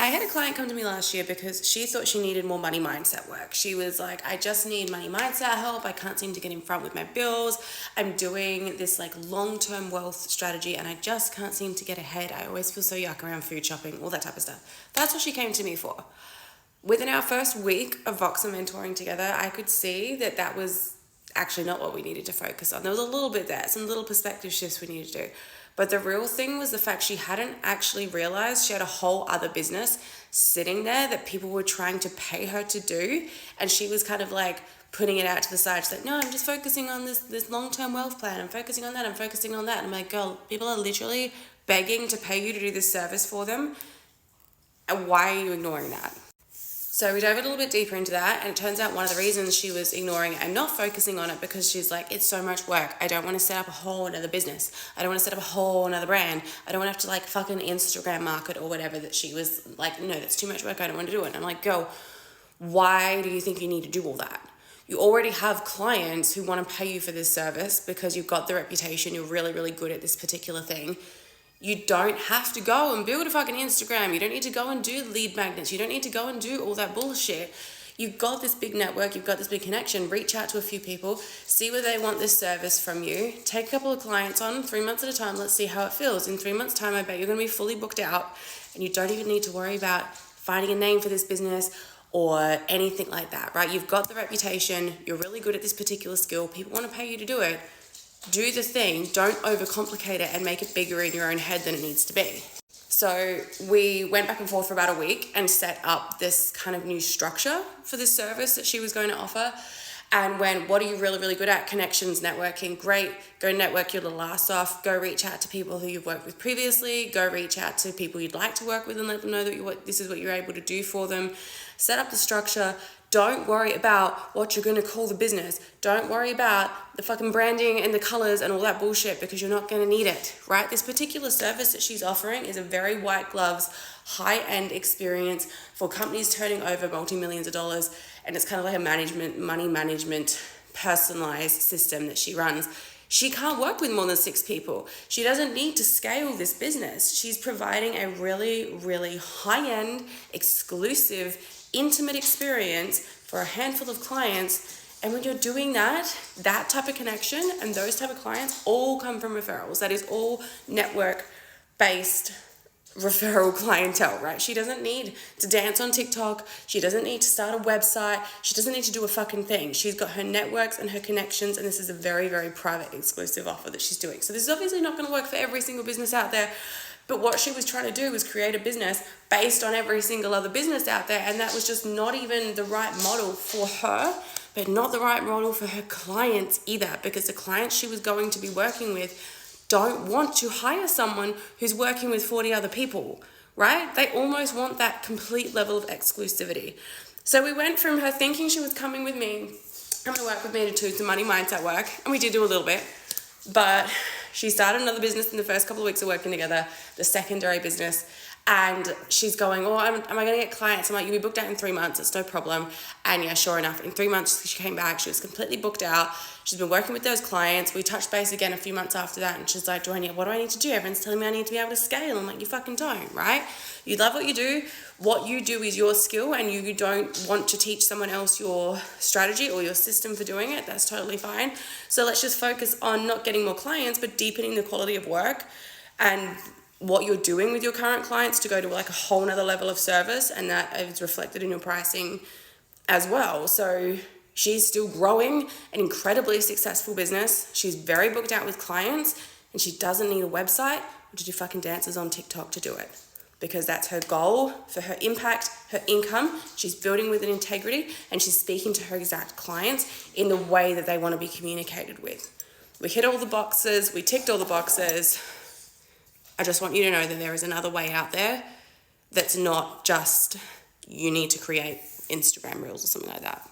I had a client come to me last year because she thought she needed more money mindset work. She was like, I just need money mindset help. I can't seem to get in front with my bills. I'm doing this like long-term wealth strategy and I just can't seem to get ahead. I always feel so yuck around food shopping, all that type of stuff. That's what she came to me for. Within our first week of Voxer mentoring together, I could see that that was actually not what we needed to focus on. There was a little bit there, some little perspective shifts we needed to do. But the real thing was the fact she hadn't actually realized she had a whole other business sitting there that people were trying to pay her to do. And she was kind of like putting it out to the side. She's like, no, I'm just focusing on this long-term wealth plan. I'm focusing on that. I'm focusing on that. And I'm like, girl, people are literally begging to pay you to do this service for them. And why are you ignoring that? So we dove a little bit deeper into that, and it turns out one of the reasons she was ignoring it and not focusing on it because she's like, it's so much work. I don't want to set up a whole another business. I don't want to set up a whole another brand. I don't want to have to like fucking Instagram market or whatever, that she was like, no, that's too much work. I don't want to do it. And I'm like, girl, why do you think you need to do all that? You already have clients who want to pay you for this service because you've got the reputation. You're really, really good at this particular thing. You don't have to go and build a fucking Instagram. You don't need to go and do lead magnets. You don't need to go and do all that bullshit. You've got this big network. You've got this big connection. Reach out to a few people. See where they want this service from you. Take a couple of clients on 3 months at a time. Let's see how it feels. In 3 months' time, I bet you're going to be fully booked out. And you don't even need to worry about finding a name for this business or anything like that, right? You've got the reputation. You're really good at this particular skill. People want to pay you to do it. Do the thing, don't overcomplicate it and make it bigger in your own head than it needs to be. So we went back and forth for about a week and set up this kind of new structure for this service that she was going to offer. And when, what are you really, really good at? Connections, networking, great. Go network your little ass off. Go reach out to people who you've worked with previously. Go reach out to people you'd like to work with and let them know that this is what you're able to do for them. Set up the structure. Don't worry about what you're going to call the business. Don't worry about the fucking branding and the colors and all that bullshit because you're not going to need it, right? This particular service that she's offering is a very white gloves, high-end experience for companies turning over multi-millions of dollars. And it's kind of like a money management, personalized system that she runs. She can't work with more than 6 people. She doesn't need to scale this business. She's providing a really, really high-end, exclusive, intimate experience for a handful of clients. And when you're doing that type of connection and those type of clients all come from referrals. That is all network-based referral clientele, right? She doesn't need to dance on TikTok. She doesn't need to start a website. She doesn't need to do a fucking thing. She's got her networks and her connections, and this is a very, very private, exclusive offer that she's doing. So this is obviously not going to work for every single business out there, but what she was trying to do was create a business based on every single other business out there, and that was just not even the right model for her, but not the right model for her clients either, because the clients she was going to be working with don't want to hire someone who's working with 40 other people, right? They almost want that complete level of exclusivity. So we went from her thinking she was coming with me, coming to work with me to do some money mindset work, and we did do a little bit, but she started another business in the first couple of weeks of working together, the secondary business, and she's going, oh, am I going to get clients? I'm like, you'll be booked out in 3 months, it's no problem. And yeah, sure enough, in 3 months, she came back, she was completely booked out. She's been working with those clients. We touched base again a few months after that, and she's like, Joanne, what do I need to do? Everyone's telling me I need to be able to scale. I'm like, you fucking don't, right? You love what you do. What you do is your skill, and you don't want to teach someone else your strategy or your system for doing it. That's totally fine. So let's just focus on not getting more clients, but deepening the quality of work and what you're doing with your current clients to go to like a whole nother level of service, and that is reflected in your pricing as well. So she's still growing an incredibly successful business. She's very booked out with clients, and she doesn't need a website or to do fucking dances on TikTok to do it, because that's her goal for her impact, her income. She's building with an integrity, and she's speaking to her exact clients in the way that they want to be communicated with. We hit all the boxes. We ticked all the boxes. I just want you to know that there is another way out there that's not just you need to create Instagram reels or something like that.